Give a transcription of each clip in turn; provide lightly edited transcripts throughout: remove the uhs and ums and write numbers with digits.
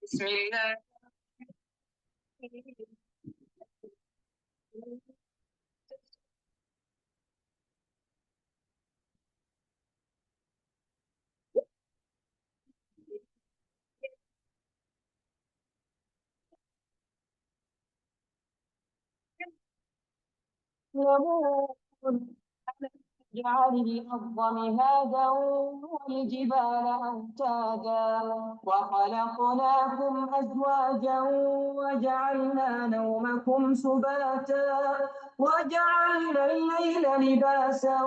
بسم الله. جعل الأرض مهادا والجبال أوتادا وخلقناكم أزواجا وجعلنا نومكم سباتا وجعلنا الليل لباسا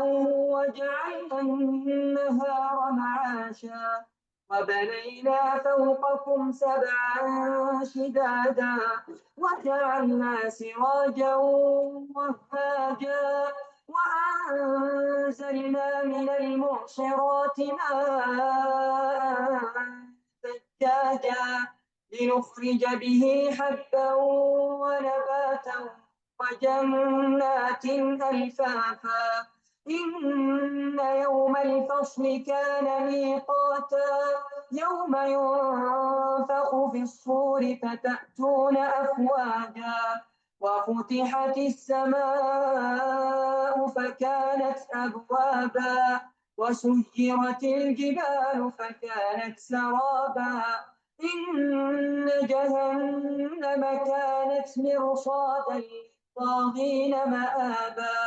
وجعلنا النهار معاشا وبنينا فوقكم سبعا شدادا وجعلنا سراجا وهاجا وأنزلنا من المعصرات ماء ثجاجا لنخرج به حبا ونباتا وجنات ألفافا إن يوم الفصل كان ميقاتا يوم ينفخ في الصور فتأتون أفواجا وفتحت السماء فكانت أبوابا وسيرت الجبال فكانت سرابا إن جهنم كانت مرصادا للطاغين مآبا.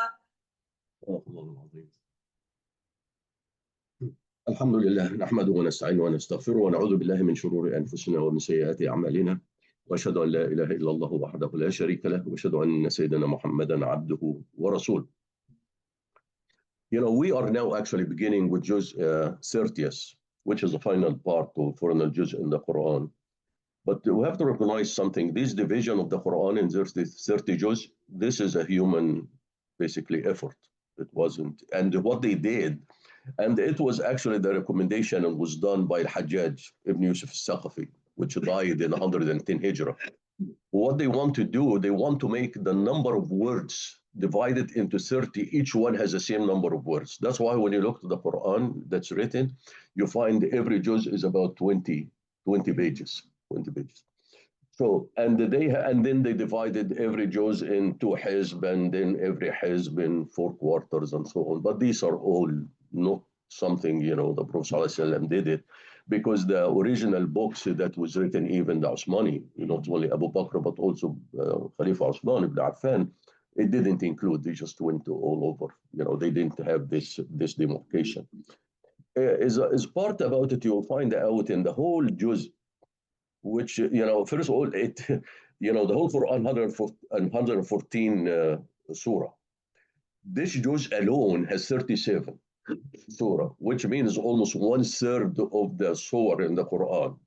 الحمد لله نحمده ونستعينه ونستغفره ونعوذ بالله من شرور أنفسنا ومن سيئات أعمالنا وأشهد أن لا إله إلا الله وحده لا شريك له وأشهد أن سيدنا محمدا عبده ورسوله. We are now actually beginning with Juz 30th, which is the final part of final Juz in the Quran. But we have to recognize something. This division of the Quran in 30 Juz, this is a human, basically, effort. It wasn't. And what they did, and it was actually the recommendation and was done by Al-Hajjaj ibn Yusuf al-Saqafi, which died in 110 Hijrah. What they want to do, they want to make the number of words divided into 30. Each one has the same number of words. That's why when you look to the Quran that's written, you find every juz is about 20 pages. 20 pages. So, and then they divided every juz into hizb, and then every hizb in 4 quarters and so on. But these are all not something, the Prophet ﷺ did it, because the original books that was written, even the Osmani, not only Abu Bakr, but also Khalifa Osman ibn Affan, it didn't include, they just went all over, they didn't have this demarcation. As part about it, you'll find out in the whole juz, which, first of all, the whole Quran, 114 surah. This juz alone has 37 surah, which means almost 1/3 of the surah in the Quran,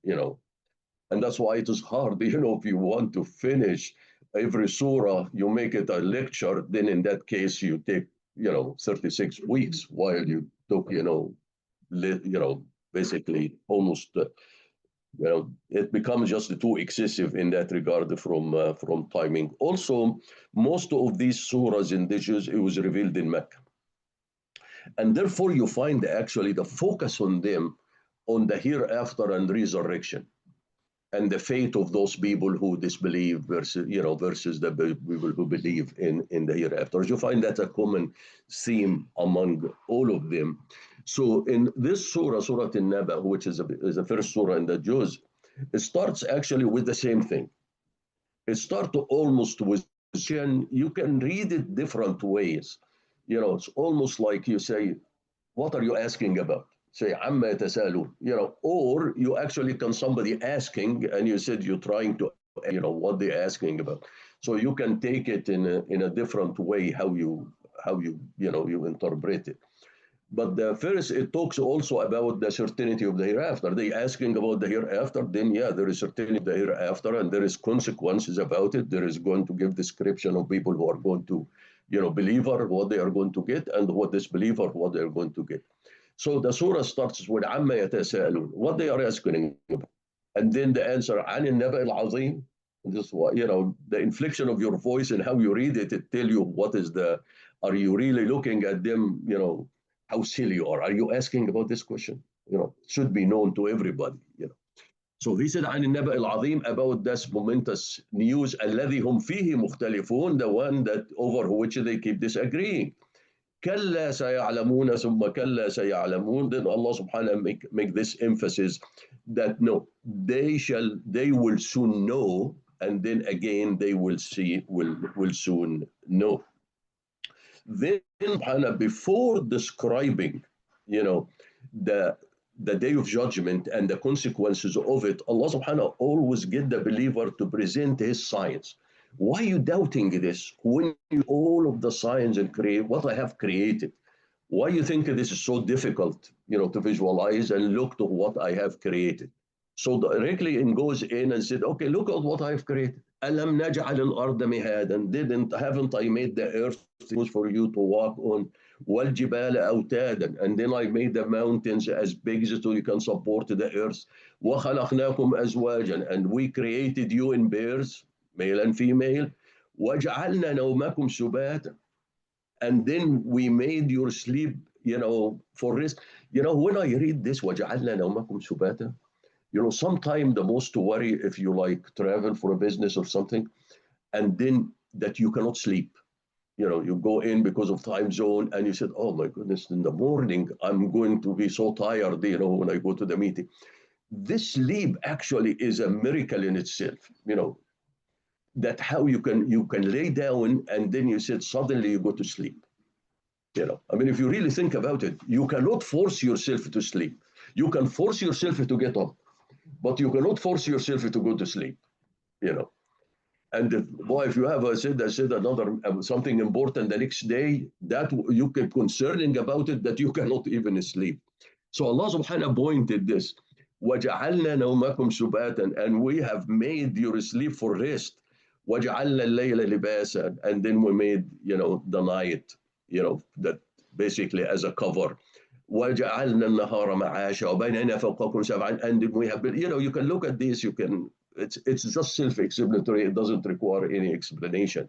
And that's why it is hard, if you want to finish every surah, you make it a lecture, then in that case, you take, 36 weeks, while you took, basically almost, it becomes just too excessive in that regard from timing. Also, most of these surahs in the juz, it was revealed in Mecca. And therefore, you find actually the focus on them, on the hereafter and resurrection, and the fate of those people who disbelieve versus the people who believe in the hereafter. You find that a common theme among all of them. So in this surah, Surah Al-Naba, which is the first surah in the juz, it starts actually with the same thing. It starts almost with, you can read it different ways. It's almost like you say, what are you asking about? Say, amma yatasalun, or you actually can somebody asking, and you said you're trying to, what they're asking about. So you can take it in a different way, how you interpret it. But the first, it talks also about the certainty of the hereafter. They asking about the hereafter, then there is certainty of the hereafter, and there is consequences about it. There is going to give description of people who are going to, believer, what they are going to get, and what disbeliever, what they are going to get. So the surah starts with amma yatasaalun, what they are asking about. And then the answer, an al-Naba al-Azim. This is what, the inflection of your voice and how you read it, it tell you what is are you really looking at them, how silly you are. Are you asking about this question? It should be known to everybody, So he said عن النبأ العظيم about this momentous news الذي هم فيه مختلفون, the one that over which they keep disagreeing. كلا سيعلمون ثم كلا سيعلمون. Then Allah subhanahu make this emphasis that no, they will soon know, and then again they will soon know. Then before describing, the day of judgment and the consequences of it, Allah subhanahu always get the believer to present his science. Why are you doubting this when all of the science and create what I have created? Why you think this is so difficult, to visualize and look to what I have created? So directly it goes in and said, okay, look at what I've created. أَلَمْ نَجْعَلِ الْأَرْضَ مِهَادًا. Haven't I made the earth for you to walk on? وَالْجِبَالَ أَوْتَادًا. And then I made the mountains as big so you can support the earth. وَخَلَقْنَاكُمْ أَزْوَاجًا. And we created you in pairs, male and female. وَجَعَلْنَا نَوْمَكُمْ سُبَاتًا. And then we made your sleep, for rest. When I read this, وَجَعَلْنَا نَوْمَكُمْ سُبَاتًا, sometimes the most worry if you travel for a business or something, and then that you cannot sleep. You go in because of time zone, and you said, oh my goodness, in the morning, I'm going to be so tired, when I go to the meeting. This sleep actually is a miracle in itself, that how you can lay down and then you said suddenly you go to sleep. If you really think about it, you cannot force yourself to sleep. You can force yourself to get up, but you cannot force yourself to go to sleep. And boy, if you have said another something important the next day, that you get concerning about it, that you cannot even sleep. So Allah subhanahu pointed this. وَجَعَلْنَا نَوْمَكُمْ سُبَاتًا. And we have made your sleep for rest. وَجَعَلْنَا اللَّيْلَ لِبَاسًا. And then we made, the night, that basically as a cover. وَجَعَلْنَا النَّهَارَ مَعَاشًا وَبَنَيْنَا فَوْقَكُمْ سَبْعًا. And then we have been, you can look at this, it's just self-explanatory. It doesn't require any explanation.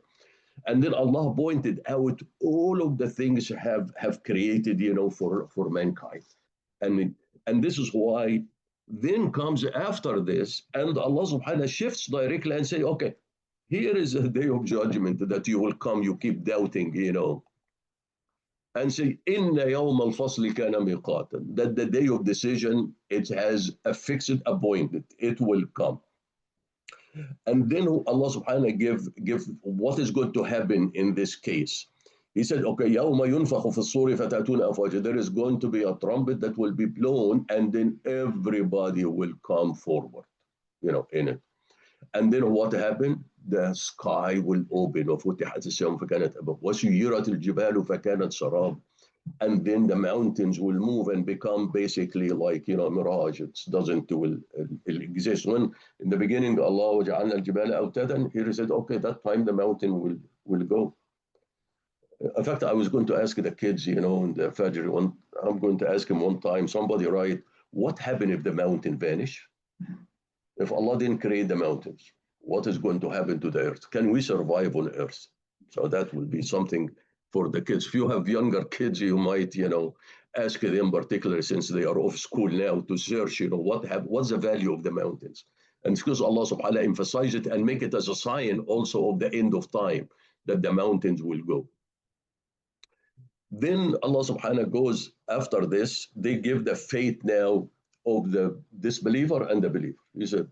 And then Allah pointed out all of the things have created, for mankind. And this is why then comes after this, and Allah subhanahu shifts directly and say, okay, here is a day of judgment that you will come, you keep doubting, and say, Inna yawm al-fasli kana miqatan, that the day of decision, it has a fixed appointment, it will come. And then Allah subhanahu give what is going to happen in this case. He said, okay, يَوْمَ يُنْفَخُ فِي الصُّورِ فَتَأْتُونَ أَفْوَاجًا. There is going to be a trumpet that will be blown, and then everybody will come forward, in it. And then what happened? The sky will open. وَفُتِحَتِ السَّمَاءُ فَكَانَتْ أَبْوَابًا وَسُيِّرَتِ الْجِبَالُ فَكَانَتْ سَرَابًا. And then the mountains will move and become basically like, mirage. It doesn't exist. When in the beginning, Allah وَجَعَلْنَا الْجِبَالَ أَوْتَادًا, here he said, okay, that time the mountain will go. In fact, I was going to ask the kids, in the Fajr, I'm going to ask him one time, somebody write, what happened if the mountain vanish? If Allah didn't create the mountains, what is going to happen to the earth? Can we survive on earth? So that will be something for the kids. If you have younger kids, you might, ask them particularly since they are off school now to search, what's the value of the mountains? And it's because Allah subhanahu wa ta'ala emphasize it and make it as a sign also of the end of time, that the mountains will go. Then Allah subhanahu goes after this, they give the fate now of the disbeliever and the believer. He said,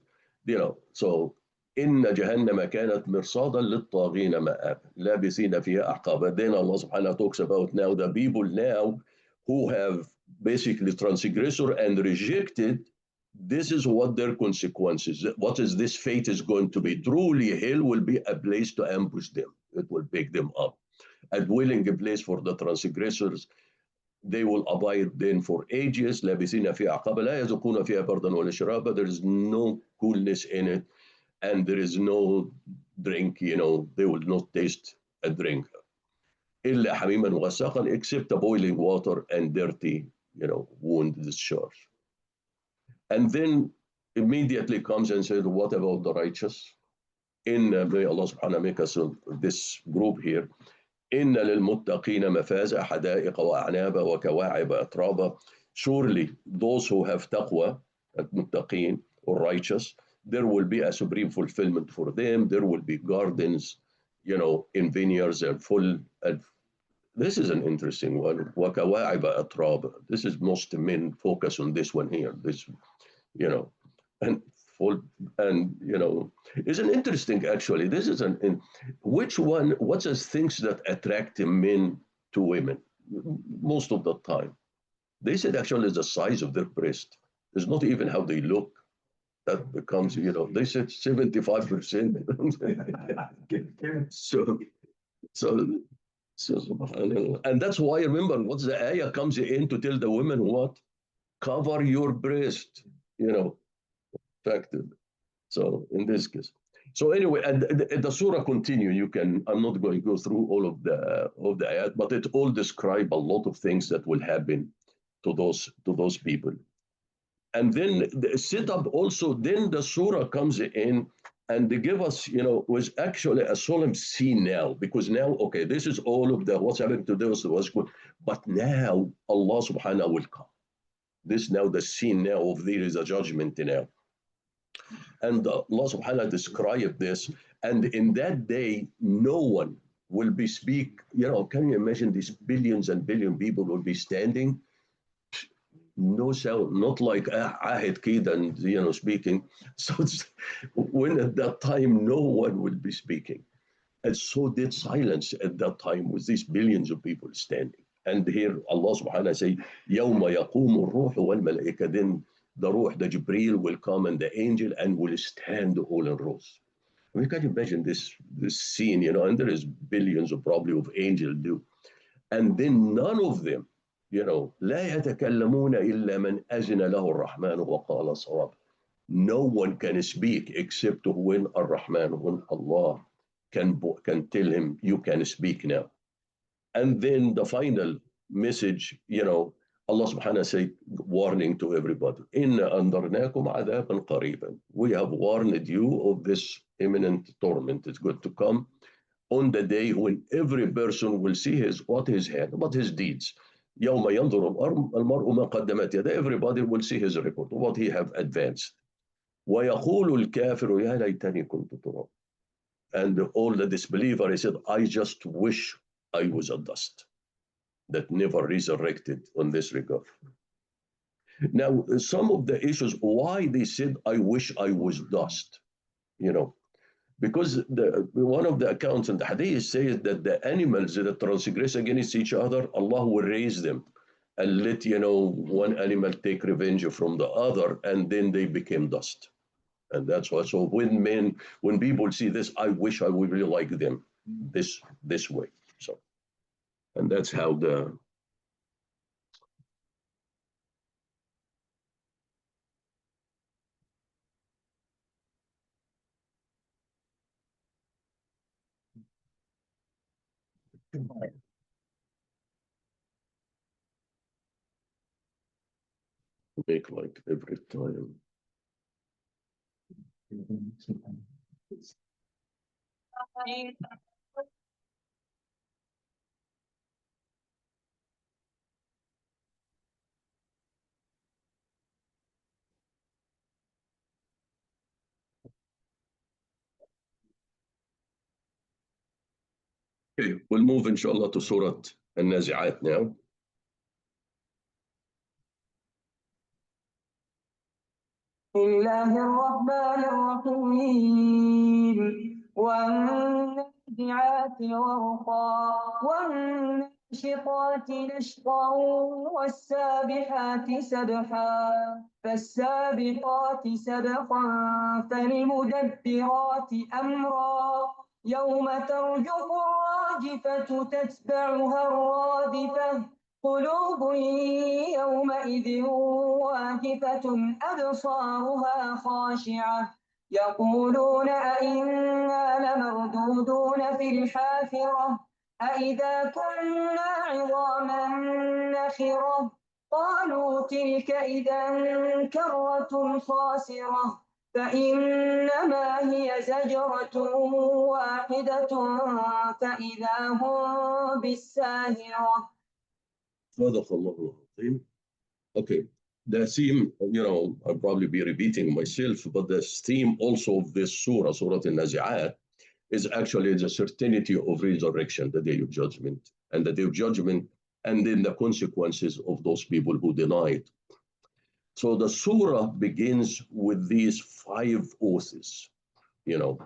so إن جهنم كانت مرصادا للطاغين مآب لابثين فيها أحقابا. Then Allah subhanahu talks about now the people now who have basically transgressor and rejected. This is what their consequences. What is this fate is going to be? Truly, hell will be a place to ambush them. It will pick them up. A dwelling place for the transgressors. They will abide then for ages. لابثين فيها أحقابا لا يذوقون فيها بردا ولا شرابا. There is no coolness in it, and there is no drink. They will not taste a drink. إلا حميما وغساقا, except the boiling water and dirty, wound discharge. And then immediately comes and says, what about the righteous? May Allah subhanahu make us this group here. إن للمتقين مفازا حدائق وأعنابا وكواعب أترابا. Surely those who have taqwa, المتقين, or righteous, there will be a supreme fulfillment for them. There will be gardens, in vineyards and full. And this is an interesting one. وَكَوَاعِبَ أَتْرَابًا. This is most men focus on this one here. This, and full, and is an interesting actually. This is which one? What's the things that attract men to women most of the time? They said actually the size of their breast. It's not even how they look. That becomes, they said 75%. so, so, subhanallah. And that's why, remember, what's the ayah comes in to tell the women what? Cover your breast, effective. So in this case. So anyway, and the surah continue. I'm not going to go through all of the ayat, but it all describe a lot of things that will happen to those people. And then the set up also, then the surah comes in and they give us, was actually a solemn scene now, because now, okay, this is all of what's happening to this was good, but now Allah subhanahu will come. This now the scene now of there is a judgment now. And Allah subhanahu described this, and in that day, no one will be speak, can you imagine these billions and billion people will be standing? No sound, not like Ahid Kid and speaking. So when at that time no one will be speaking, and so dead silence at that time with these billions of people standing. And here Allah Subhanahu wa Taala say, يوم يقوم الروح والملائكة. Then the Ruh, the Jibreel will come and the angel and will stand all in rows. We can imagine this scene, and there is billions of probably of angels do, and then none of them. لا يتكلمون إلا من أذن له الرحمن وقال صواب. No one can speak except when Ar-Rahman, when Allah can tell him, you can speak now. And then the final message, Allah subhanahu wa ta'ala say, warning to everybody. إِنَّا أَنذَرْنَاكُمْ عَذَابًا قَرِيبًا. We have warned you of this imminent torment. It's going to come on the day when every person will see his hand, but his deeds. يوم ينظر المرء ما قدمت يديه. Everybody will see his report, what he have advanced. ويقول الكافر يا ليتني كنت تراب. And all the disbeliever, he said, I just wish I was a dust that never resurrected on this regard. Now, some of the issues, why they said, I wish I was dust, because one of the accounts in the hadith says that the animals that transgress against each other, Allah will raise them and let one animal take revenge from the other, and then they became dust. And that's why. So when people see this, I wish I would really like them this way. So, and that's how the. Make like every time. Okay, we'll move inshallah to Surat Al-Naziat now. بسم الله الرحمن الرحيم والنازعات غرقا والناشطات نشطا والسابحات سبحا فالسابقات سبقا فالمدبرات أمرا يوم ترجف الراجفة تتبعها الرادفة قلوب يومئذ واجفة أبصارها خاشعة يقولون أئنا لمردودون في الحافرة أئذا كنا عظاما نخرة قالوا تلك إذا كرة خاسرة فإنما هي زجرة واحدة فإذا هم بالساهرة. صدق الله العظيم. Okay, the theme, I'll probably be repeating myself, but the theme also of this surah, Surah Al-Naziat, is actually the certainty of resurrection, the day of judgment, and the day of judgment, and then the consequences of those people who deny it. So the surah begins with these 5 oaths, you know,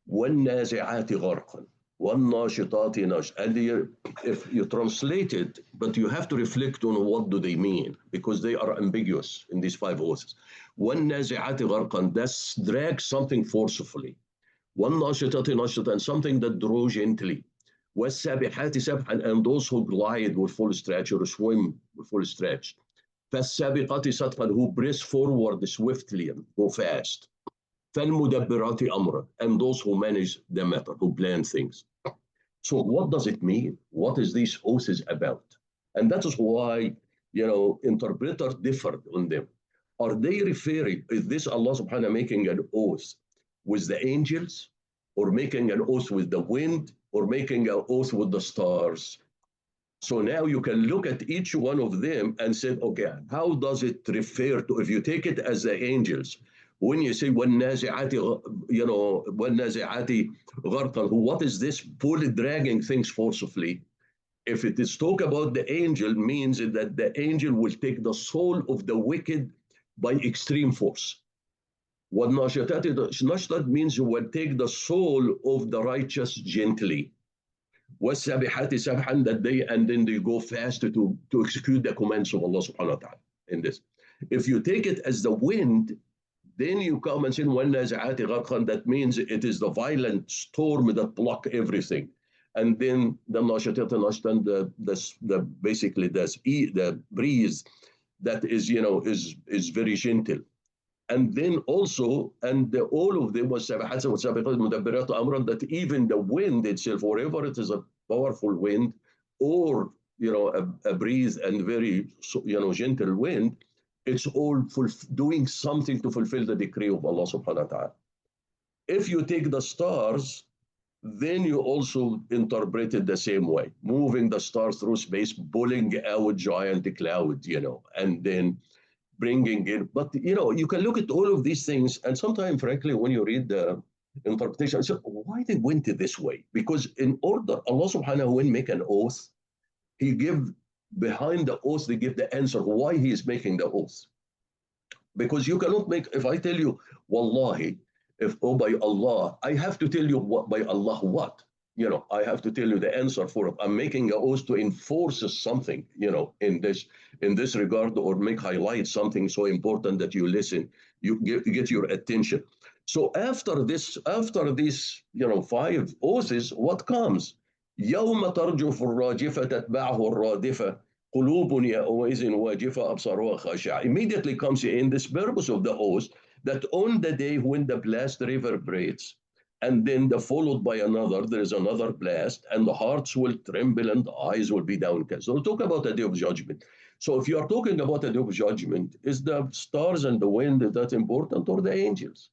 وَالنَّازِعَاتِ غَرْقًا وَالنَّاشِطَاتِ نَشْطًا. And if you translate it, but you have to reflect on what do they mean, because they are ambiguous in these 5 oaths. وَالنَّازِعَاتِ غَرْقًا, that's drag something forcefully. وَالنَّاشِطَاتِ نَشْطًا, and something that draws gently. وَالسَّابِحَاتِ سَبْحًا, and those who glide with full stretch or swim with full stretch. فَالسَّابِقَاتِ سَبْقًا, who press forward swiftly and go fast. فَالْمُدَبِّرَاتِ أَمْرًا, and those who manage the matter, who plan things. So what does it mean? What is these oaths about? And that is why, interpreters differed on them. Are they referring, is this Allah subhanahu wa ta'ala making an oath with the angels, or making an oath with the wind, or making an oath with the stars? So now you can look at each one of them and say, okay, how does it refer to, if you take it as the angels, when you say وَالنَّازِعَاتِ, وَالنَّازِعَاتِ غَرْقًا, what is this pull dragging things forcefully? If it is talk about the angel, means that the angel will take the soul of the wicked by extreme force. وَالنَّاشِطَاتِ نَشْطًا means you will take the soul of the righteous gently. وَالسَّابِحَاتِ سَبْحًا, that they, and then they go fast to execute the commands of Allah subhanahu wa ta'ala in this. If you take it as the wind, then you come and say وَالنَّازِعَاتِ غَرْقًا, that means it is the violent storm that block everything. And then the نَاشِطَاتِ نَشْطًا, the basically the breeze that is, is very gentle. And then also, and all of them was سَبَحَاتِ وَالسَّابِقَاتِ مُدَبِّرَاتِ أَمْرًا, that even the wind itself, wherever it is a powerful wind, or a breeze and very gentle wind, it's all doing something to fulfill the decree of Allah subhanahu wa ta'ala. If you take the stars, then you also interpret it the same way, moving the stars through space, pulling out giant cloud, and then bringing in. But you can look at all of these things, and sometimes, frankly, when you read the interpretation, I say, why they went this way? Because in order, Allah subhanahu wa ta'ala make an oath, He give behind the oath, they give the answer why He is making the oath. Because you cannot make, if I tell you, Wallahi, if, oh, by Allah, I have to tell you what, by Allah, what? I have to tell you the answer for it. I'm making an oath to enforce something, in this regard, or highlight something so important that you listen, you get your attention. So after these, 5 oaths, what comes? يوم ترجف الراجفة تتبعه الرادفة قلوب يومئذ واجفة أبصارها خاشعة. Immediately comes in this purpose of the oath, that on the day when the blast reverberates, and then followed by another, there is another blast, and the hearts will tremble and the eyes will be downcast. So we'll talk about the day of judgment. So if you are talking about the day of judgment, is the stars and the wind that important, or the angels?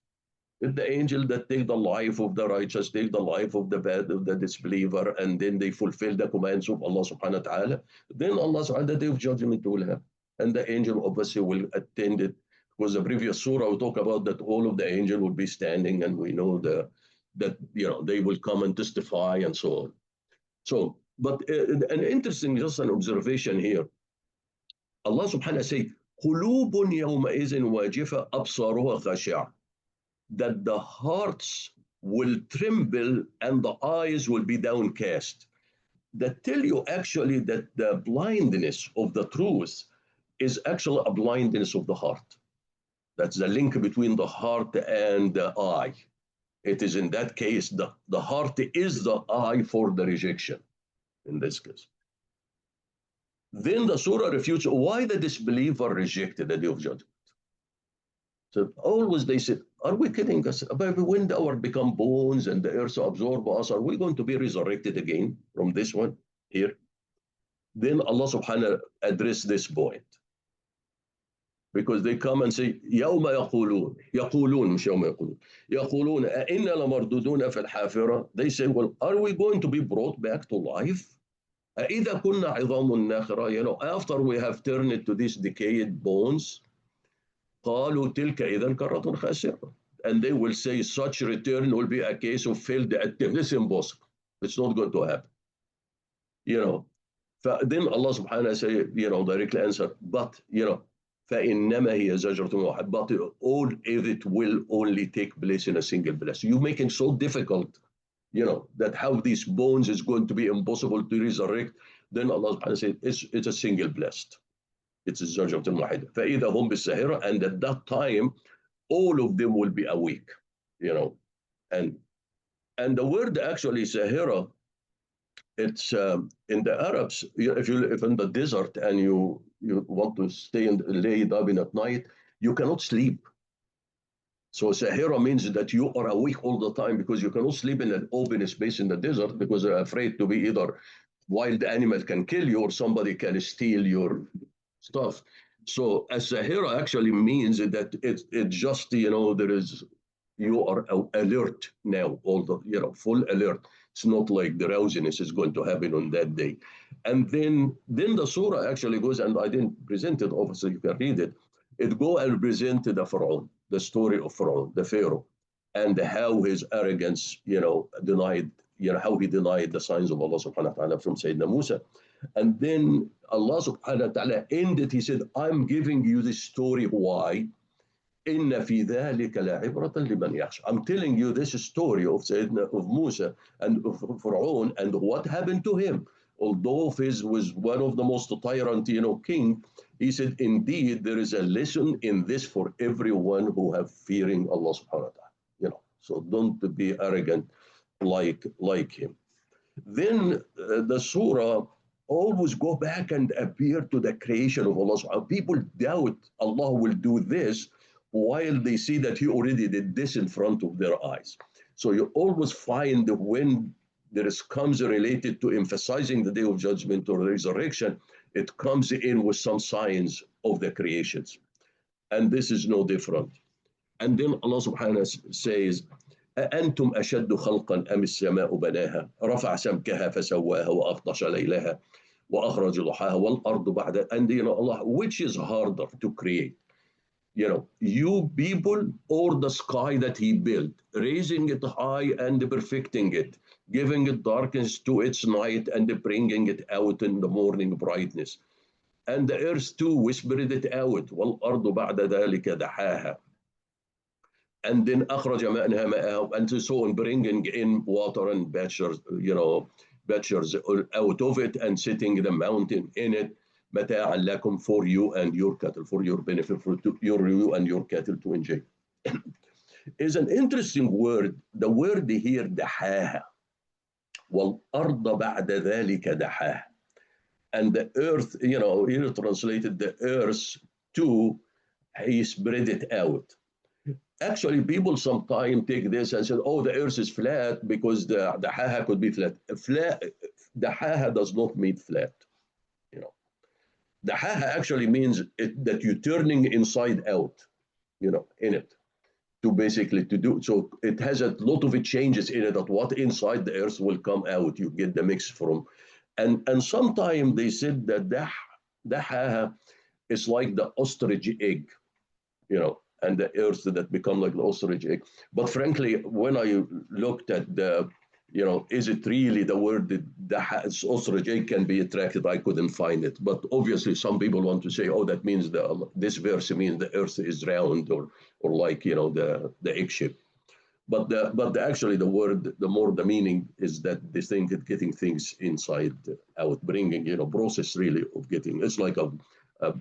If the angel that take the life of the righteous, take the life of the bad, of the disbeliever, and then they fulfill the commands of Allah subhanahu wa ta'ala, then Allah subhanahu wa ta'ala, the day of judgment will have. And the angel obviously will attend it. Because the previous surah will talk about that all of the angel will be standing, and we know that they will come and testify and so on. So, but an interesting, just an observation here. Allah subhanahu wa ta'ala say, قُلُوبٌ يَوْمَئِذٍ وَاجِفَةٌ أَبْصَارُهَا خَاشِعَةٌ, that the hearts will tremble and the eyes will be downcast. That tell you actually that the blindness of the truth is actually a blindness of the heart. That's the link between the heart and the eye. It is in that case, the heart is the eye for the rejection, in this case. Then the surah refutes why the disbeliever rejected the day of judgment. So always they said, are we kidding us? When our become bones and the earth absorb us, are we going to be resurrected again from this one here? Then Allah subhanahu wa ta'ala addressed this point. Because they come and say, يوم يقولون مش يوم يقولون أئنا لمردودون في الحافرة. They say, well, are we going to be brought back to life? أإذا كنا عظام ناخرة, after we have turned to these decayed bones, قالوا تلك إذا كرة خاسرة. And they will say such return will be a case of failed attempt. It's impossible. It's not going to happen. Then Allah subhanahu wa ta'ala say, directly answer, but, فإنما هي زجرة واحدة. But all of it will only take place in a single blast. You're making so difficult, that how these bones is going to be impossible to resurrect. Then Allah subhanahu wa ta'ala said, it's a single blast. It's a زجرة واحدة. فإذا هم بالساهرة, and at that time, all of them will be awake, and the word actually sahira, it's in the Arabs. If you live in the desert and you want to stay and lay down at night, you cannot sleep. So sahira means that you are awake all the time because you cannot sleep in an open space in the desert because you're afraid to be either wild animal can kill you or somebody can steal your stuff. So a sahira actually means that it just, there is, you are alert now, all the, full alert. It's not like drowsiness is going to happen on that day. And then the surah actually goes, and I didn't present it, obviously you can read it. It go and present the Pharaoh, the story of Pharaoh, the Pharaoh, and how his arrogance, denied, how he denied the signs of Allah subhanahu wa ta'ala from Sayyidina Musa. And then Allah subhanahu wa ta'ala ended, he said, I'm giving you this story. Why? إن في ذلك لعبرة لمن يخشى. I'm telling you this story of Sayyidina, of Musa and of Pharaoh and what happened to him. Although he was one of the most tyrant, king, he said, indeed, there is a lesson in this for everyone who have fearing Allah subhanahu wa ta'ala. So don't be arrogant like him. Then the surah always go back and appear to the creation of Allah. People doubt Allah will do this while they see that he already did this in front of their eyes. So you always find when there comes related to emphasizing the day of judgment or resurrection, it comes in with some signs of the creations. And this is no different. And then Allah subhanahu wa ta'ala says, أأنتم أشد خلقا أم السماء بناها رفع سمكها فسواها وأغطش ليلها وأخرج ضحاها والأرض بعد. And Allah, which is harder to create? You people or the sky that he built, raising it high and perfecting it, giving it darkness to its night and bringing it out in the morning brightness. And the earth too, we spread it out. وَالْأَرْضُ بَعْدَ ذَلِكَ دَحَاهَا. And then أخرج ماءها ماءها, and so on, bringing in water and batchers, out of it and setting the mountain in it. متاعا لكم, for you and your cattle, for your benefit, for you and your cattle to enjoy. Is an interesting word. The word here, دحاها. وَالْأَرْضَ بَعْدَ ذَلِكَ دَحَاها. And the earth, here translated the earth too, he spread it out. Actually, people sometimes take this and say, oh, the earth is flat because the dahaha could be flat. Dahaha does not mean flat. Dahaha actually means that you're turning inside out, in it. To basically to do. So it has a lot of changes in it that what inside the earth will come out. You get the mix from. And sometimes they said that dahaha is like the ostrich egg, and the earth that become like the ostrich egg. But frankly, when I looked at the, is it really the word that the ostrich egg can be attracted? I couldn't find it. But obviously, some people want to say, oh, that means this verse means the earth is round or like, the egg shape. But actually the word, the more the meaning is that this thing is getting things inside out, bringing, process really of getting, it's like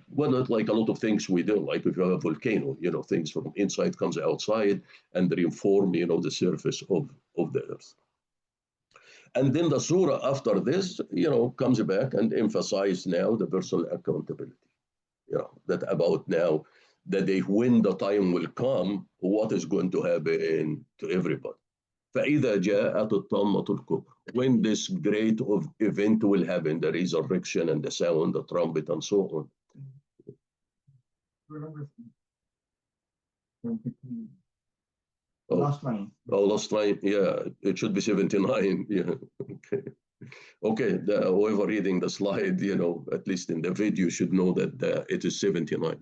well, not like a lot of things we do, like if you have a volcano, things from inside comes outside and reform, the surface of the earth. And then the surah after this, comes back and emphasize now the personal accountability, that about now, the day when the time will come, what is going to happen to everybody. فإذا جاءت الطامة الكبرى, when this great event will happen, the resurrection and the sound, the trumpet and so on. Last line. Oh, last line. Yeah, it should be 79. Yeah. Okay. Okay, whoever reading the slide, at least in the video, should know that it is 79.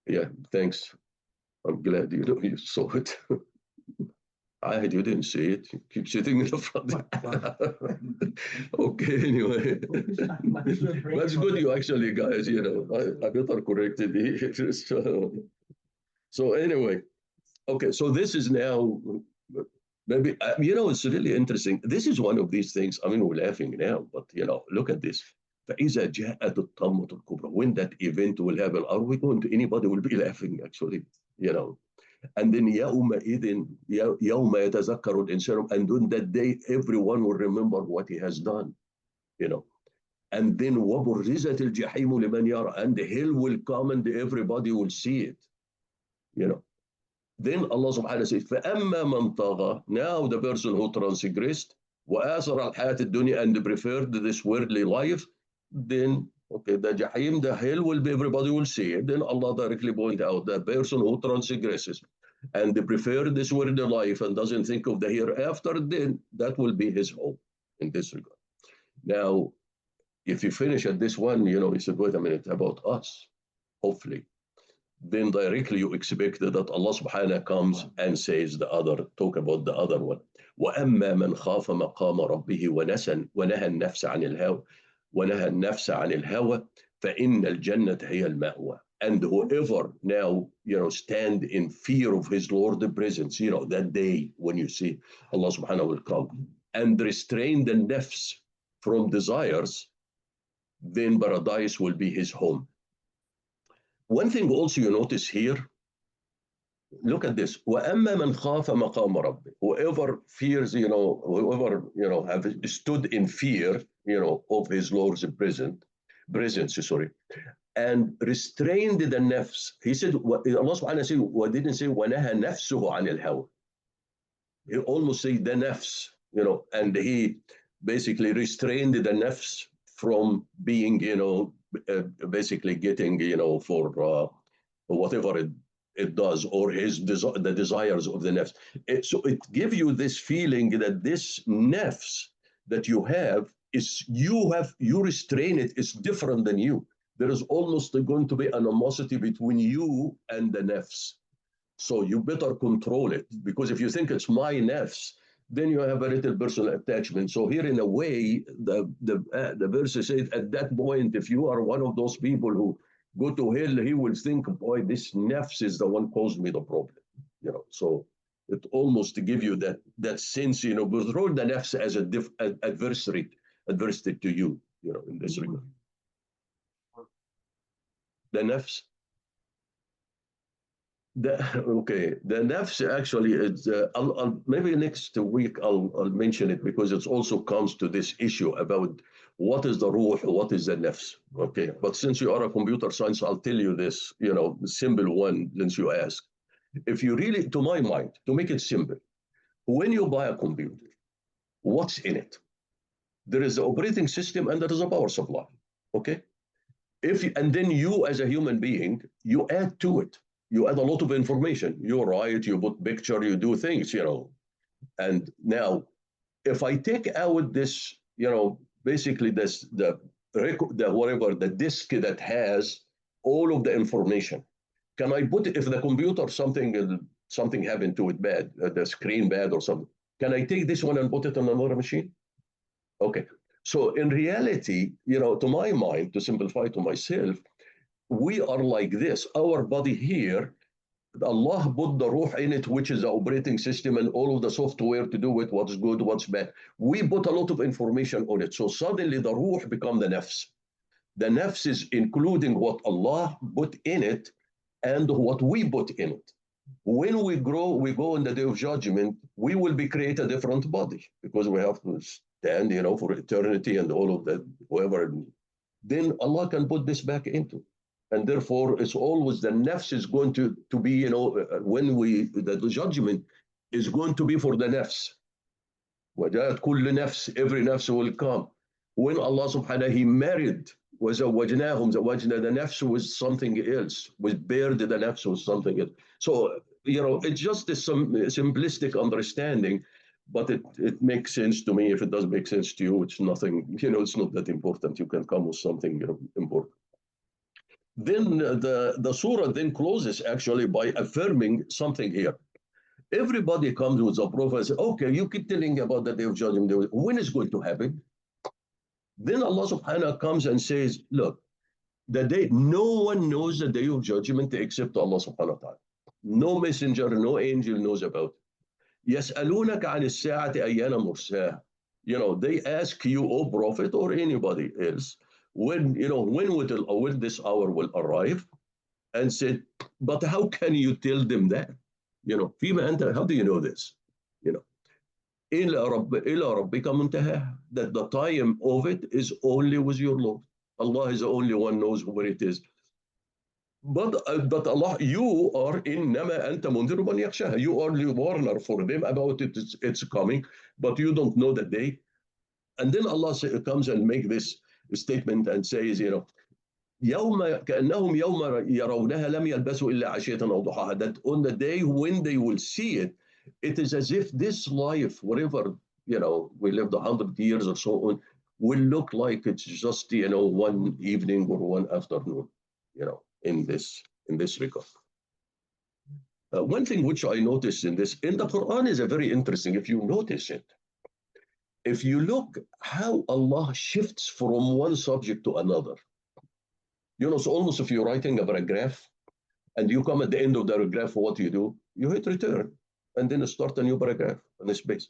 Yeah, thanks. I'm glad you saw it. I you didn't see it. You keep sitting in the front. Okay, anyway. That's good you actually, guys, I better correct it. So anyway, okay, so this is now maybe, it's really interesting. This is one of these things. I mean, we're laughing now, but, look at this. فإذا جاءت الطامة الكبرى, when that event will happen, are we going to, anybody will be laughing actually, and then يومئذ يوم يتذكر الإنسان, and on that day, everyone will remember what he has done, and then وبرزت الجحيم لمن يرى, and the hell will come and everybody will see it, Then Allah subhanahu wa ta'ala says, فَأَمَّا مَنْ طَغَى, now the person who transgressed, وَآثَرَ الْحَيَاةِ الدُّنْيَا, and preferred this worldly life, then, okay, the Jahim, the hell will be, everybody will see it. Then Allah directly point out the person who transgresses and prefer this worldly life and doesn't think of the hereafter, then that will be his home in this regard. Now, if you finish at this one, he said, wait a minute, about us, hopefully. Then directly you expect that Allah subhanahu wa ta'ala comes and says talk about the other one. وَأَمَّا مَنْ خَافَ مَقَامَ رَبِّهِ وَنَهَى النَّفْسَ عَنِ الْهَوَى فَإِنَّ الْجَنَّةَ هِيَ الْمَأْوَى. And whoever now, stand in fear of his Lord's presence, that day when you see Allah subhanahu wa ta'ala come and restrain the nafs from desires, then paradise will be his home. One thing also you notice here, look at this. وَأَمَّا مَنْ خَافَ مَقَامَ رَبِّهِ, whoever fears, whoever, have stood in fear, of his Lord's presence, and restrained the nafs. He said, Allah subhanahu wa ta'ala said, didn't say, وَنَهَى نَفْسُهُ عَنِ الْهَوَى. He almost said the nafs, and he basically restrained the nafs from being, basically getting, for whatever it does, or the desires of the nafs. So it gives you this feeling that this nafs that you have is you restrain it is different than you. There is almost going to be animosity between you and the nafs. So you better control it, because if you think it's my nafs, then you have a little personal attachment. So here, in a way, the verse says, at that point, if you are one of those people who go to hell, he will think, boy, this nafs is the one caused me the problem. So it almost to give you that sense, but roll the nafs as an adversary to you, in this regard. The nafs. The nafs actually is, maybe next week I'll mention it, because it also comes to this issue about what is the ruh, what is the nafs. Okay, but since you are a computer science, I'll tell you this, the simple one, since you ask. If you really, to my mind, to make it simple, when you buy a computer, what's in it? There is the operating system and there is a power supply. Okay, and then you as a human being, you add to it. You add a lot of information. You write, you put picture, you do things, And now, if I take out this, basically this the whatever the disk that has all of the information, can I put it, if the computer something happened to it bad, the screen bad or something, can I take this one and put it on another machine? Okay. So in reality, to my mind, to simplify to myself, we are like this. Our body here, Allah put the ruh in it, which is the operating system and all of the software to do with what's good, what's bad. We put a lot of information on it. So suddenly the ruh become the nafs. The nafs is including what Allah put in it and what we put in it. When we go in the day of judgment, we will be create a different body, because we have to stand, for eternity and all of that, whoever. Then Allah can put this back into. And therefore, it's always the nafs is going to be, when the judgment is going to be for the nafs. وَجَاءَتْ كُلُّ نَفْسٍ, every nafs will come. When Allah subhanahu, He married, وَزَوَّجْنَاهُمْ, زَوَّجْنَا, the nafs was something else, was bared, the nafs was something else. So, it's just a simplistic understanding, but it makes sense to me. If it doesn't make sense to you, it's nothing, it's not that important. You can come with something important. Then the surah then closes actually by affirming something here. Everybody comes with a prophet and says, okay, you keep telling about the day of judgment. When is going to happen? Then Allah subhanahu wa ta'ala comes and says, look, the day, no one knows the day of judgment except Allah subhanahu wa ta'ala. No messenger, no angel knows about it. يَسْأَلُونَكَ عَنِ السَّاعَةِ أَيَّانَ مُرْسَاهَا. They ask you, O Prophet, or anybody else, when will this hour will arrive? And said, but how can you tell them that? فيما أنت, how do you know this? إلى ربك منتهاها. That the time of it is only with your Lord. Allah is the only one knows where it is. But Allah, you are إنما أنت منذر من يخشاها. You are the warner for them about it. It's coming, but you don't know the day. And then Allah comes and make this statement and says, يوم كأنهم يوم يرونها لم يلبسوا إلا عشية أو ضحاها. That on the day when they will see it, it is as if this life, whatever, we lived 100 years or so on, will look like it's just, one evening or one afternoon, in this regard. One thing which I noticed in the Quran is a very interesting, if you notice it, if you look how Allah shifts from one subject to another. It's almost if you're writing a paragraph and you come at the end of the paragraph, what do? You hit return and then start a new paragraph on this base.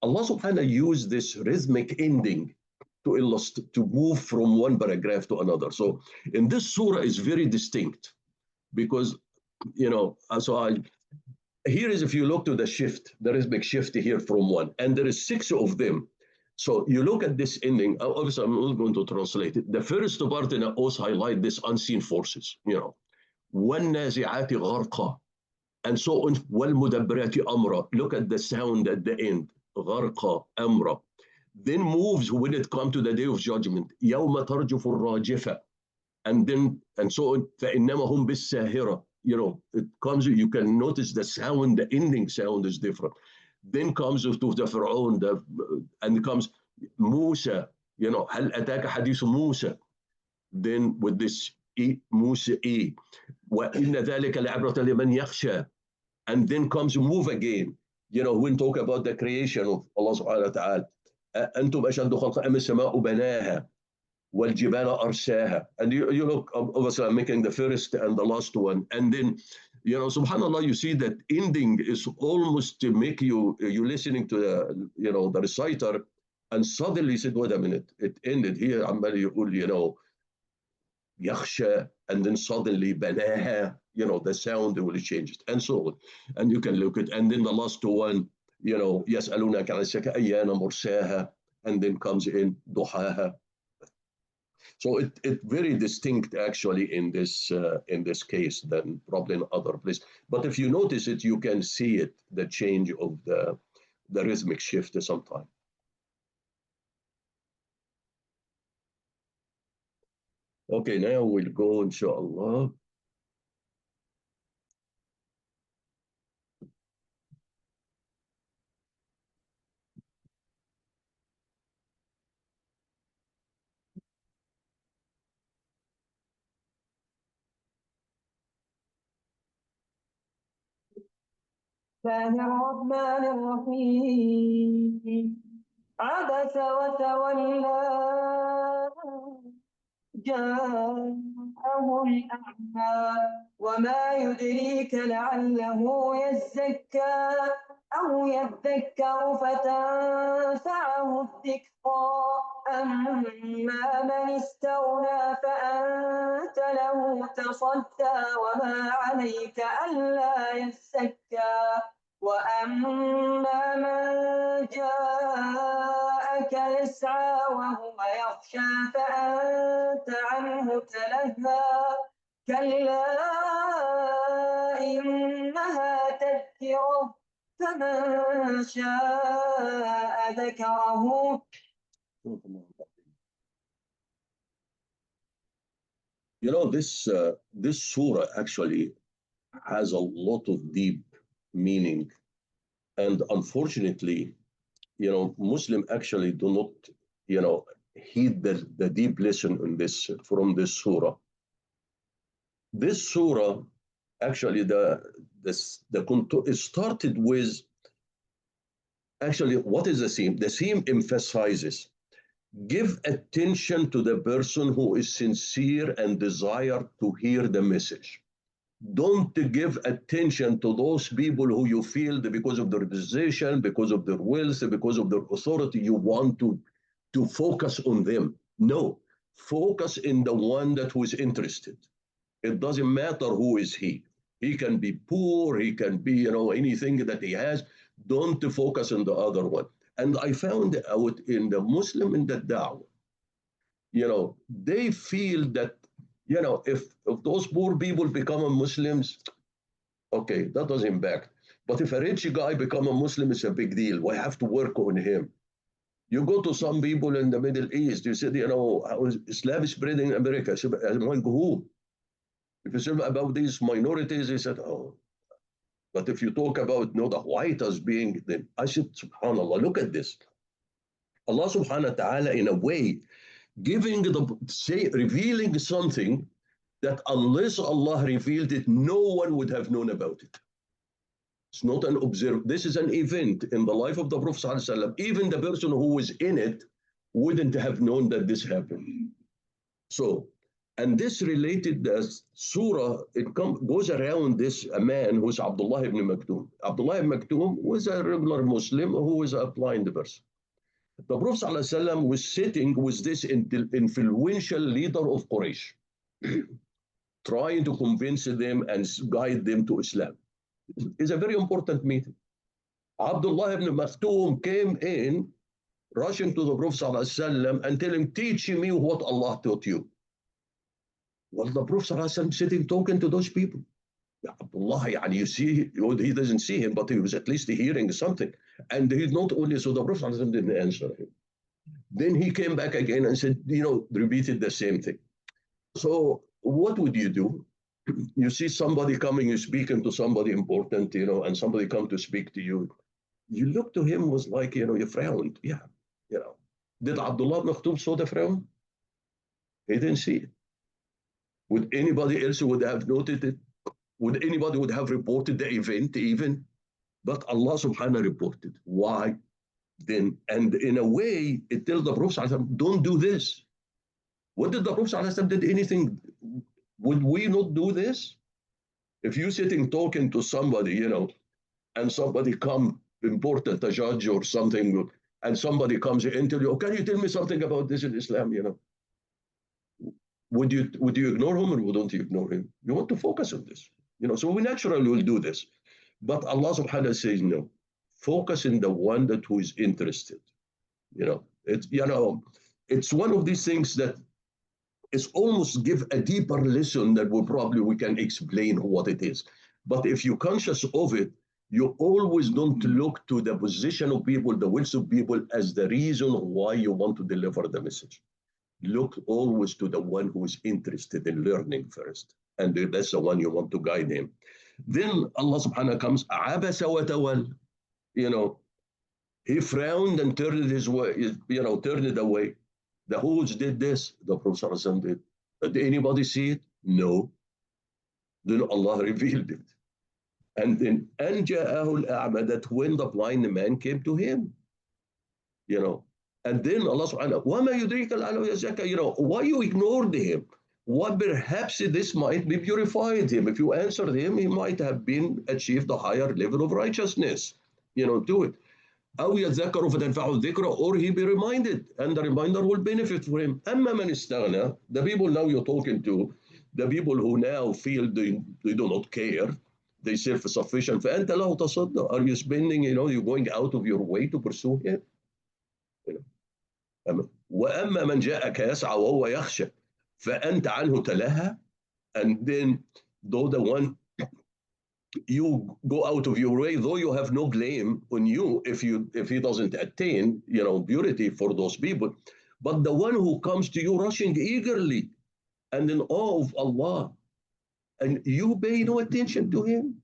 Allah subhanahu wa ta'ala used this rhythmic ending to illustrate, to move from one paragraph to another. So in this surah is very distinct because, here is, if you look to the shift, there is big shift here from one, and there is 6 of them. So you look at this ending, obviously I'm not going to translate it. The first part in also highlight this unseen forces, وَالنَّازِعَاتِ غَرْقًا, and so on, وَالْمُدَبِّرَاتِ أَمْرًا. Look at the sound at the end, غَرْقًا أَمْرًا. Then moves when it comes to the day of judgment, يَوْمَ تَرْجُفُ الرَّاجِفَةِ, and so on, فَإِنَّمَا هُمْ بِالسَّاهِرَةِ. It comes, you can notice the sound, the ending sound is different. Then comes to the Fir'aun, and comes Musa, هل أتاك حديث موسى. Then with this موسى وإن ذلك لعبرة لمن يخشى. And then comes move again, when talk about the creation of Allah subhanahu wa ta'ala. أنتم أشد خلقا أم السماء بناها والجبال أرساها. And you look, obviously I'm making the first and the last one, and then subhanallah, you see that ending is almost to make you listening to the reciter, and suddenly said, wait a minute, it ended here. عمال يقول يخشى, and then suddenly بناها, the sound will change, and so on. And you can look at, and then the last one, يسألونك عن الساعة أيان مرساها, and then comes in ضحاها. So it very distinct actually in this case than probably in other place. But if you notice it, you can see it, the change of the rhythmic shift sometime. Okay, now we'll go inshallah. الله الرحمن الرحيم. عبس وتولى جاءه الأعمى وما يدريك لعله يزكى أو يذكر فتنفعه الذكرى أما من استغنى فأنت له تصدى وما عليك ألا يزكى وأما من جاءك يسعى وهو يخشى فأنت عنه تلهى كلا إنها تذكرة فمن شاء ذكره. This surah actually has a lot of deep meaning, and unfortunately Muslim actually do not, heed the deep lesson in this from this surah. This surah actually it started with actually what is the theme? The theme emphasizes give attention to the person who is sincere and desire to hear the message. Don't give attention to those people who you feel that because of their position, because of their wealth, because of their authority, you want to focus on them. No, focus in the one that who is interested. It doesn't matter who is he. He can be poor, he can be, anything that he has. Don't focus on the other one. And I found out in the Muslim in the Dawah, they feel that, if those poor people become Muslims, okay, that doesn't impact. But if a rich guy become a Muslim, it's a big deal. We have to work on him. You go to some people in the Middle East, you said, how is Islam spreading in America? I said, among who? If you say about these minorities, he said, oh. But if you talk about, the white as being, then I said, subhanAllah, look at this. Allah subhanahu wa ta'ala, in a way, revealing something that unless Allah revealed it, no one would have known about it. It's not an this is an event in the life of the Prophet ﷺ. Even the person who was in it wouldn't have known that this happened. So, and this related, the surah, goes around this a man who's Abdullah ibn Maktoum. Abdullah ibn Maktoum was a regular Muslim who was a blind person. The Prophet ﷺ was sitting with this influential leader of Quraysh, trying to convince them and guide them to Islam. It's a very important meeting. Abdullah ibn Maktoum came in, rushing to the Prophet ﷺ and telling him, teach me what Allah taught you. Well, the Prophet ﷺ sitting talking to those people. Abdullah, you see, he doesn't see him, but he was at least hearing something. And he's not only, so the Prophet ﷺ didn't answer him. Then he came back again and said, repeated the same thing. So what would you do? You see somebody coming, you speaking to somebody important, and somebody come to speak to you. You look to him was like, you frowned. Yeah, Did Abdullah ibn Maktoum saw the frown? He didn't see it. Would anybody else would have noted it? Would anybody would have reported the event even? But Allah subhanahu reported. Why? Then, and in a way, it tells the Prophet, don't do this. What did the Prophet did anything? Would we not do this? If you sitting talking to somebody, and somebody come important, a judge or something, and somebody comes in and tell you, oh, can you tell me something about this in Islam, Would you ignore him or don't you ignore him? You want to focus on this. So we naturally will do this. But Allah subhanahu wa ta'ala says no. Focus in the one that who is interested. It's one of these things that is almost give a deeper lesson that we can explain what it is. But if you're conscious of it, you always don't look to the position of people, the wills of people as the reason why you want to deliver the message. Look always to the one who is interested in learning first. And that's the one you want to guide him. Then Allah subhanahu wa ta'ala comes, Abasa wa tawal. He frowned and turned his way, turned it away. The Hoods did this, the Prophet ﷺ did. Did anybody see it? No. Then Allah revealed it. And then Anja'ahu al-A'ma, that when the blind man came to him, and then Allah subhanahu wa ta'ala, why you ignored him? What perhaps this might be purified him. If you answered him, he might have been achieved a higher level of righteousness, to it. أو يذكر فتنفعه الذكرى, or he be reminded, and the reminder will benefit for him. أما من استغنى, the people now you're talking to, the people who now feel they do not care, they self-sufficient. فأنت له تصدى. Are you spending, you're going out of your way to pursue him? وأما من جاءك يسعى وهو يخشى فأنت عنه تلهى. And then, though the one you go out of your way, though you have no blame on you if he doesn't attain, purity for those people, but the one who comes to you rushing eagerly and in awe of Allah, and you pay no attention to him,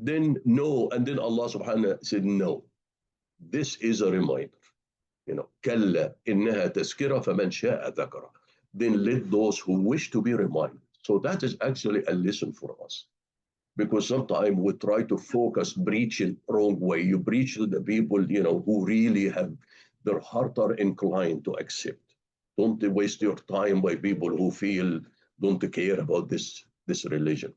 Then no, and then Allah subhanahu said, no, this is a reminder. كلا إنها تذكرة فمن شاء ذكره. Then let those who wish to be reminded. So that is actually a lesson for us. Because sometimes we try to focus preaching wrong way. You preach to the people, who really have their heart are inclined to accept. Don't waste your time by people who don't care about this religion.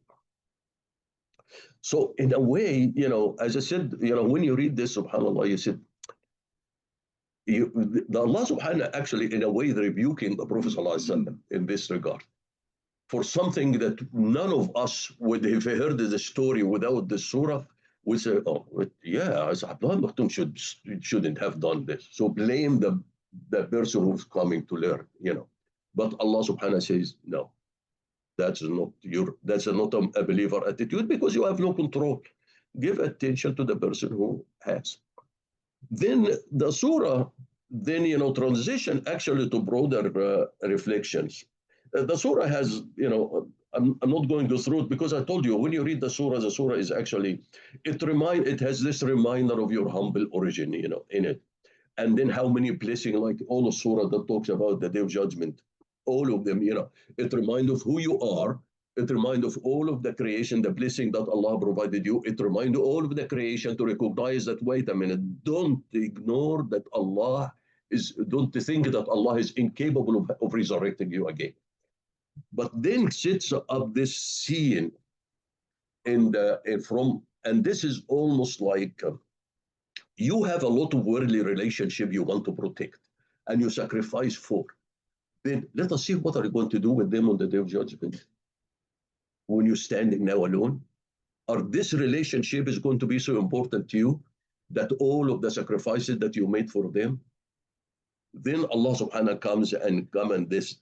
So in a way, as I said, when you read this, subhanAllah, you said, Allah subhanahu actually in a way rebuking the Prophet ﷺ in this regard for something that none of us would have heard the story without the surah. We say, oh yeah, Abdullah Maktoum shouldn't have done this. So blame the person who's coming to learn, But Allah subhanahu says, no, that's not a believer attitude because you have no control. Give attention to the person who has. Then the surah, transition actually to broader reflections. The surah has, I'm not going to go through it because I told you when you read the surah is actually, it has this reminder of your humble origin, in it. And then how many blessings, like all of surah that talks about the day of judgment, all of them, it reminds of who you are. It reminds of all of the creation, the blessing that Allah provided you. It reminds all of the creation to recognize that, wait a minute, don't ignore that don't think that Allah is incapable of resurrecting you again. But then sets up this scene and this is almost like you have a lot of worldly relationship you want to protect and you sacrifice for. Then let us see what are you going to do with them on the day of judgment. When you're standing now alone, or this relationship is going to be so important to you that all of the sacrifices that you made for them, then Allah subhanahu comes and this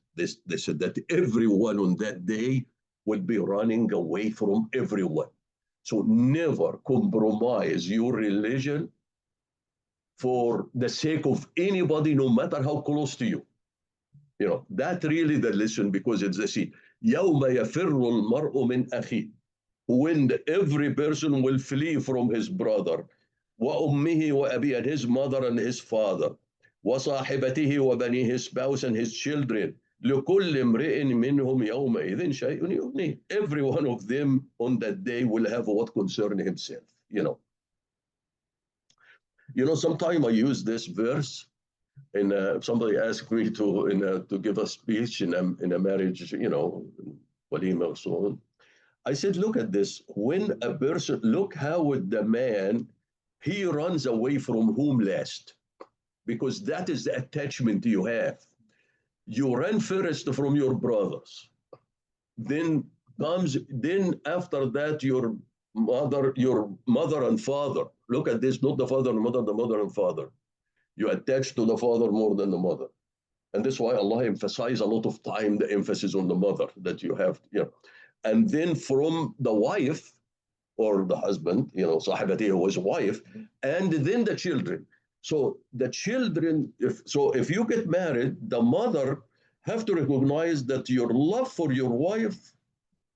said that everyone on that day will be running away from everyone. So never compromise your religion for the sake of anybody, no matter how close to you. That really the lesson, because it's the scene. يَوْمَ يَفِرُّ الْمَرْءُ مِنْ أَخِيهِ. When every person will flee from his brother, وَأُمِّهِ وَأَبِيهِ, and his mother and his father, وَصَاحِبَتِهِ وَبَنِيهِ, his spouse and his children, لِكُلِّ امْرِئٍ مِّنْهُمْ يَوْمَئِذٍ شَيْءٌ يُغْنِيهِ. Every one of them on that day will have what concern himself. Sometime I use this verse. And somebody asked me to give a speech in a marriage, walima or so on. I said, look at this. When a person, look how the man, he runs away from whom last, because that is the attachment you have. You run first from your brothers. Then after that, your mother and father. Look at this, not the father and mother, the mother and father. You attach to the father more than the mother. And that's why Allah emphasized a lot of time the emphasis on the mother that you have. And then from the wife or the husband, صاحبته who is wife, and then the children. So the children, if you get married, the mother have to recognize that your love for your wife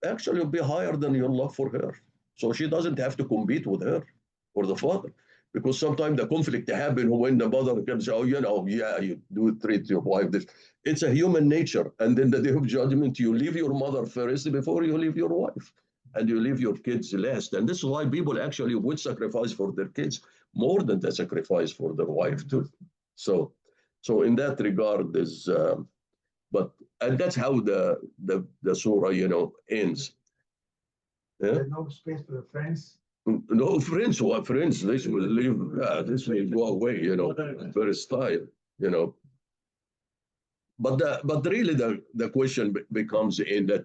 actually will be higher than your love for her. So she doesn't have to compete with her or the father. Because sometimes the conflict happens when the mother comes, you do treat your wife this. It's a human nature. And then the day of judgment, you leave your mother first before you leave your wife. And you leave your kids last. And this is why people actually would sacrifice for their kids more than they sacrifice for their wife too. So in that regard, and that's how the surah, ends. Yeah? There's no space for the friends. No friends, what friends? This will leave. This will go away. Very style. But really, the question becomes in that,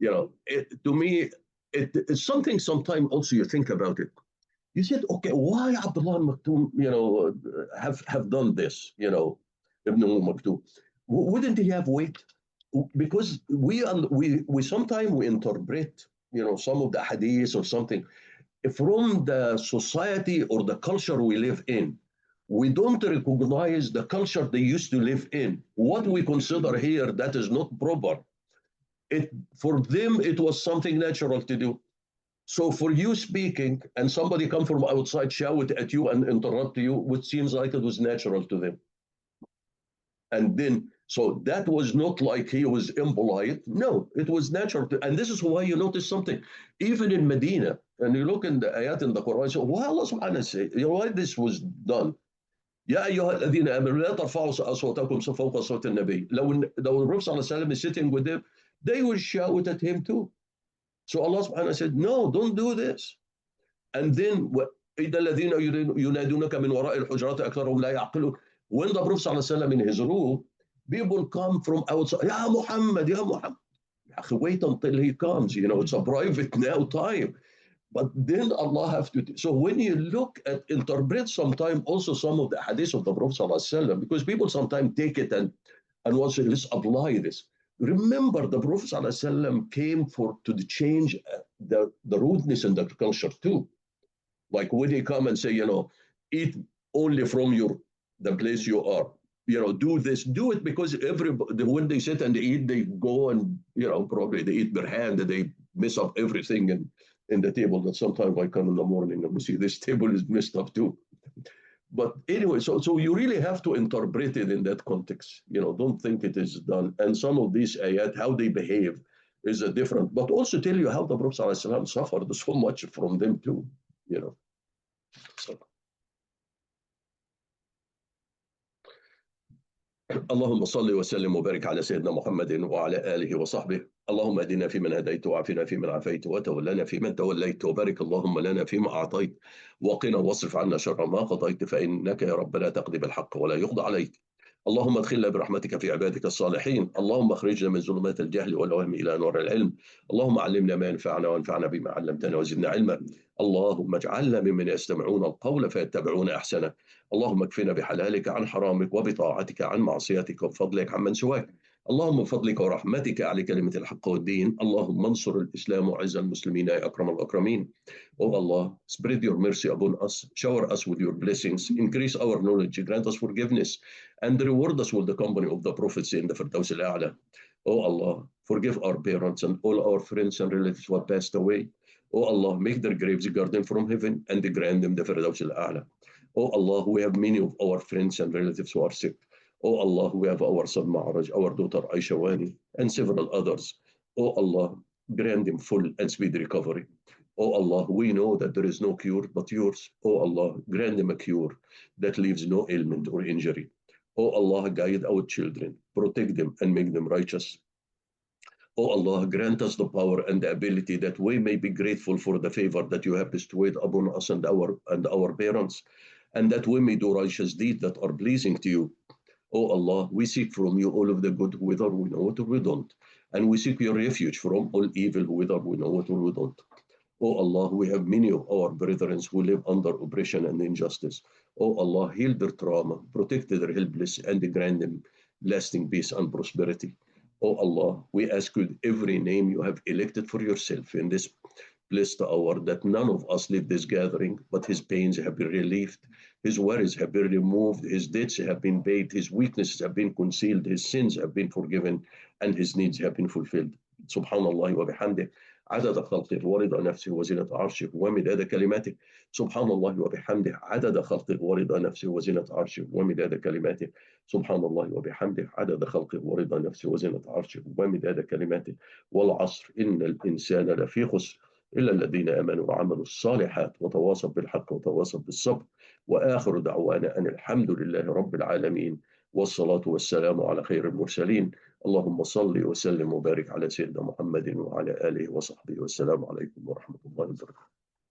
to me, it's something. Sometimes also you think about it. You said, okay, why Abdullah Maktoum, have done this? Ibn Maktoum, wouldn't he have wait? Because we sometimes we interpret, some of the hadith or something from the society or the culture we live in. We don't recognize the culture they used to live in. What we consider here that is not proper. For them, it was something natural to do. So for you speaking and somebody come from outside shout at you and interrupt you, which seems like it was natural to them. And then, so that was not like he was impolite. No, it was natural. And this is why you notice something. Even in Medina, and you look in the ayat in the Quran, so why Allah subhanahu wa ta'ala, you know why this was done? يا أيها الذين آمنوا لا ترفعوا أصواتكم فوق صوت النبي. لو the Prophet صلى الله عليه وسلم is sitting with them, they will shout at him too. So Allah subhanahu wa ta'ala said, no, don't do this. And then إذا الذين ينادونك من وراء الحجرات أكثرهم لا يعقلون. When the Prophet صلى الله عليه وسلم in his room, people come from outside. يا محمد, يا محمد. Wait until he comes. You know, it's a private now time. But then Allah have to. So when you look at interpret sometimes also some of the hadith of the Prophet صلى الله عليه وسلم, because people sometimes take it and want to let's apply this. Remember, the Prophet صلى الله عليه وسلم came to change the rudeness in the culture too. Like when they come and say, you know, eat only from the place you are. You know, do this, do it, because everybody, when they sit and they eat, they go and, you know, probably they eat their hand and they mess up everything in the table. That sometimes I come in the morning and we see this table is messed up too. But anyway, so you really have to interpret it in that context. You know, don't think it is done. And some of these ayat, how they behave is a different, but also tell you how the Prophet ﷺ suffered so much from them too, you know. So. اللهم صل وسلم وبارك على سيدنا محمد وعلى آله وصحبه. اللهم اهدنا فيمن هديت وعافنا فيمن عافيت وتولنا فيمن توليت وبارك اللهم لنا فيما أعطيت وقنا واصرف عنا شر ما قضيت فإنك يا رب لا تقضي بالحق ولا يقضى عليك. اللهم ادخلنا برحمتك في عبادك الصالحين. اللهم اخرجنا من ظلمات الجهل والوهم إلى نور العلم. اللهم علمنا ما ينفعنا وانفعنا بما علمتنا وزدنا علما. اللهم اجعلنا ممن يستمعون القول فيتبعون أحسنه. اللهم اكفنا بحلالك عن حرامك وبطاعتك عن معصيتك وبفضلك عمن سواك. اللهم بفضلك ورحمتك أعلى كلمة الحق والدين. اللهم انصر الإسلام وعز المسلمين يا أكرم الأكرمين. Oh Allah, spread your mercy upon us, shower us with your blessings, increase our knowledge, grant us forgiveness, and reward us with the company of the prophets in the Firdaus al-A'la. Oh Allah, forgive our parents and all our friends and relatives who have passed away. Oh Allah, make their graves a garden from heaven and grant them the Firdaus al-A'la. Oh Allah, we have many of our friends and relatives who are sick. Oh Allah, we have our son Ma'raj, our daughter Aisha Wani, and several others. Oh Allah, grant them full and speedy recovery. Oh Allah, we know that there is no cure but yours. Oh Allah, grant them a cure that leaves no ailment or injury. Oh Allah, guide our children, protect them and make them righteous. Oh Allah, grant us the power and the ability that we may be grateful for the favor that you have bestowed upon us and our parents, and that we may do righteous deeds that are pleasing to you. Oh Allah, we seek from you all of the good, whether we know it or we don't. And we seek your refuge from all evil, whether we know it or we don't. Oh Allah, we have many of our brethren who live under oppression and injustice. Oh Allah, heal their trauma, protect their helpless, and grant them lasting peace and prosperity. Oh Allah, we ask you every name you have elected for yourself in this blessed hour, that none of us leave this gathering, but his pains have been relieved, his worries have been removed, his debts have been paid, his weaknesses have been concealed, his sins have been forgiven, and his needs have been fulfilled. Subhanallah wa bihamdih. عدد خلقه ورضا نفسه وزنة عرشه ومداد كلماته. سبحان الله وبحمده عدد خلقه ورضا نفسه وزنة عرشه ومداد كلماته. سبحان الله وبحمده عدد خلقه ورضا نفسه وزنة عرشه ومداد كلماته. والعصر إن الإنسان لفي خسر إلا الذين آمنوا وعملوا الصالحات وتواصوا بالحق وتواصوا بالصبر. وآخر دعوانا أن الحمد لله رب العالمين والصلاة والسلام على خير المرسلين. اللهم صل وسلم وبارك على سيدنا محمد وعلى آله وصحبه والسلام عليكم ورحمة الله وبركاته.